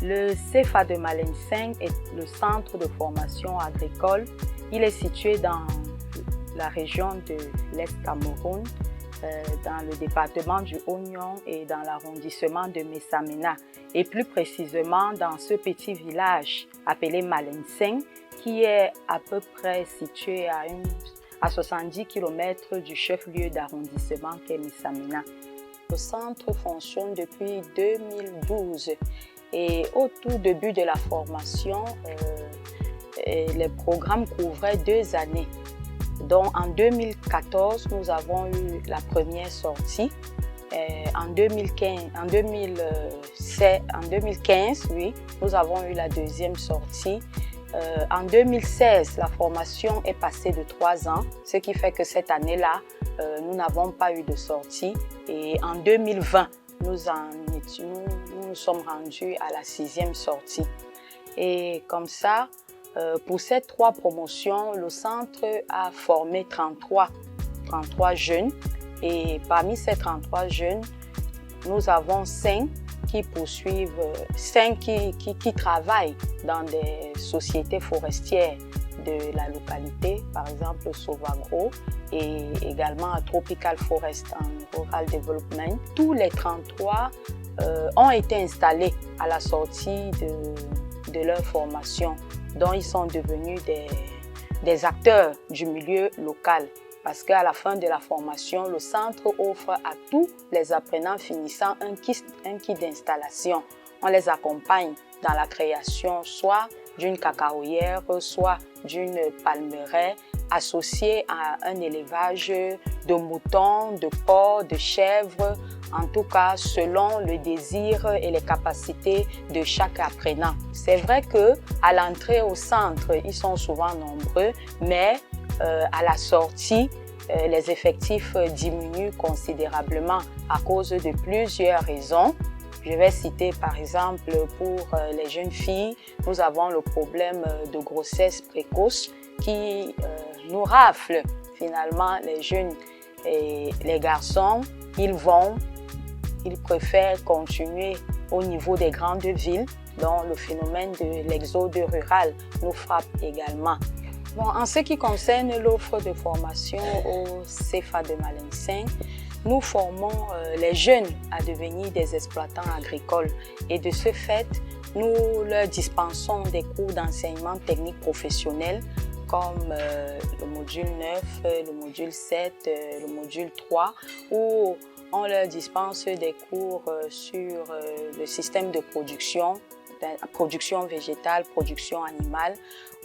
Le CFA de Malem-Seng est le centre de formation agricole. Il est situé dans la région de l'Est Cameroun, dans le département du Oignon et dans l'arrondissement de Messamena, et plus précisément dans ce petit village appelé Malem-Seng, qui est à peu près situé à 70 km du chef-lieu d'arrondissement qu'est Messamena. Le centre fonctionne depuis 2012 et au tout début de la formation, les programmes couvraient 2 années. Donc en 2014, nous avons eu la première sortie. En 2015, oui, nous avons eu la deuxième sortie. En 2016, la formation est passée de 3 ans, ce qui fait que cette année-là, nous n'avons pas eu de sortie. Et en 2020, nous sommes rendus à la 6e sortie. Et comme ça, pour ces 3 promotions, le centre a formé 33 jeunes. Et parmi ces 33 jeunes, nous avons 5 qui poursuivent, 5 qui travaillent dans des sociétés forestières de la localité, par exemple Sovagro, et également à Tropical Forest en Rural Development. Tous les 33 ont été installés à la sortie de leur formation, dont ils sont devenus des acteurs du milieu local. Parce qu'à la fin de la formation, le centre offre à tous les apprenants finissant un kit d'installation. On les accompagne dans la création soit d'une cacaoyère, soit d'une palmeraie, associée à un élevage de moutons, de porcs, de chèvres, en tout cas selon le désir et les capacités de chaque apprenant. C'est vrai qu'à l'entrée au centre, ils sont souvent nombreux, mais à la sortie, les effectifs diminuent considérablement à cause de plusieurs raisons. Je vais citer par exemple pour les jeunes filles, nous avons le problème de grossesse précoce qui nous rafle finalement les jeunes et les garçons. Ils préfèrent continuer au niveau des grandes villes, dont le phénomène de l'exode rural nous frappe également. Bon, en ce qui concerne l'offre de formation au CFA de Malem-Seng, nous formons les jeunes à devenir des exploitants agricoles et de ce fait, nous leur dispensons des cours d'enseignement technique professionnel comme le module 9, le module 7, le module 3 où on leur dispense des cours sur le système de production végétale, production animale,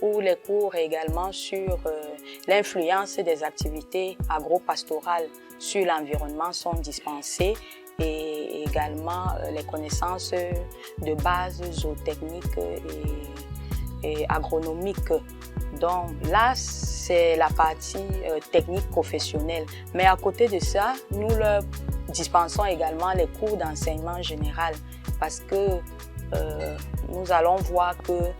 ou les cours également sur l'influence des activités agro-pastorales sur l'environnement sont dispensés et également les connaissances de base zootechniques et agronomiques. Donc là, c'est la partie technique professionnelle. Mais à côté de ça, nous leur dispensons également les cours d'enseignement général parce que nous allons voir que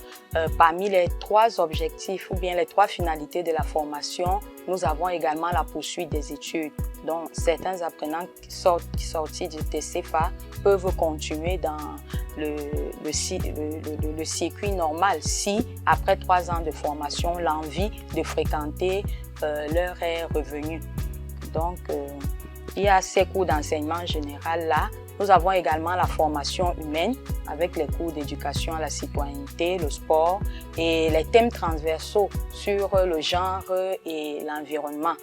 parmi les 3 objectifs ou bien les 3 finalités de la formation, nous avons également la poursuite des études. Donc, certains apprenants qui sortent du TCFA peuvent continuer dans le circuit normal si, après 3 ans de formation, l'envie de fréquenter leur est revenue. Donc, il y a ces cours d'enseignement général là. Nous avons également la formation humaine avec les cours d'éducation à la citoyenneté, le sport et les thèmes transversaux sur le genre et l'environnement.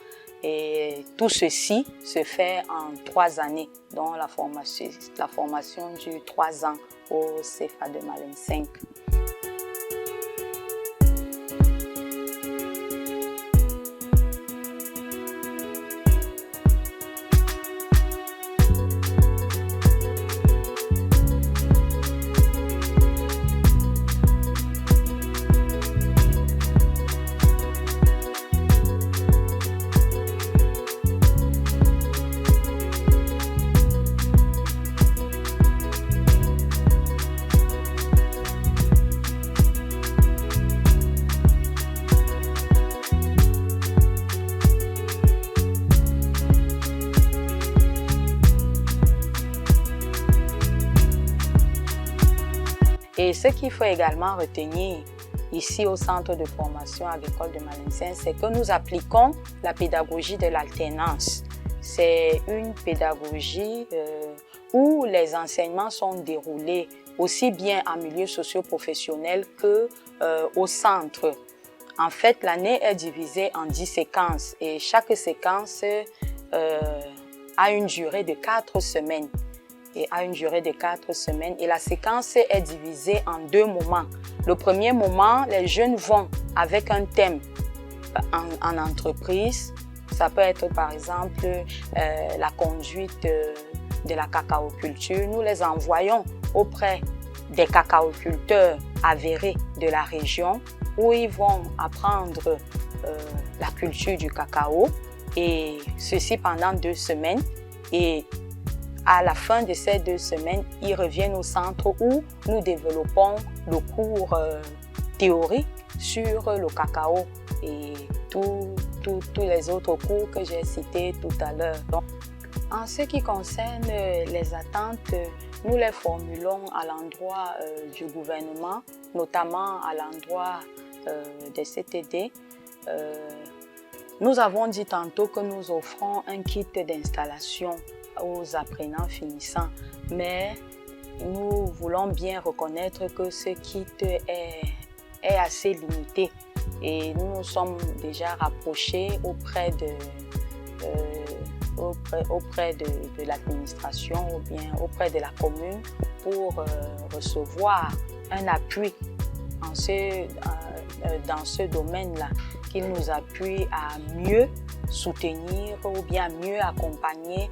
Et tout ceci se fait en 3 années, dont la formation dure 3 ans au CFA de Malem-Seng. Et ce qu'il faut également retenir ici au Centre de formation agricole de Malinzin, c'est que nous appliquons la pédagogie de l'alternance. C'est une pédagogie où les enseignements sont déroulés aussi bien en milieu socio-professionnel qu'au centre. En fait, l'année est divisée en 10 séquences et chaque séquence a une durée de 4 semaines. Et la séquence est divisée en 2 moments. Le premier moment, les jeunes vont avec un thème en entreprise. Ça peut être par exemple la conduite de la cacaoculture. Nous les envoyons auprès des cacaoculteurs avérés de la région où ils vont apprendre la culture du cacao, et ceci pendant 2 semaines. Et à la fin de ces 2 semaines, ils reviennent au centre où nous développons le cours théorique sur le cacao et tous les autres cours que j'ai cités tout à l'heure. En ce qui concerne les attentes, nous les formulons à l'endroit du gouvernement, notamment à l'endroit des CTD. Nous avons dit tantôt que nous offrons un kit d'installation aux apprenants finissants, mais nous voulons bien reconnaître que ce kit est assez limité et nous nous sommes déjà rapprochés auprès de l'administration ou bien auprès de la commune pour recevoir un appui dans ce domaine-là, qu'ils nous appuient à mieux soutenir ou bien mieux accompagner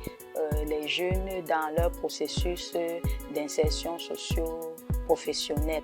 les jeunes dans leur processus d'insertion socio-professionnelle.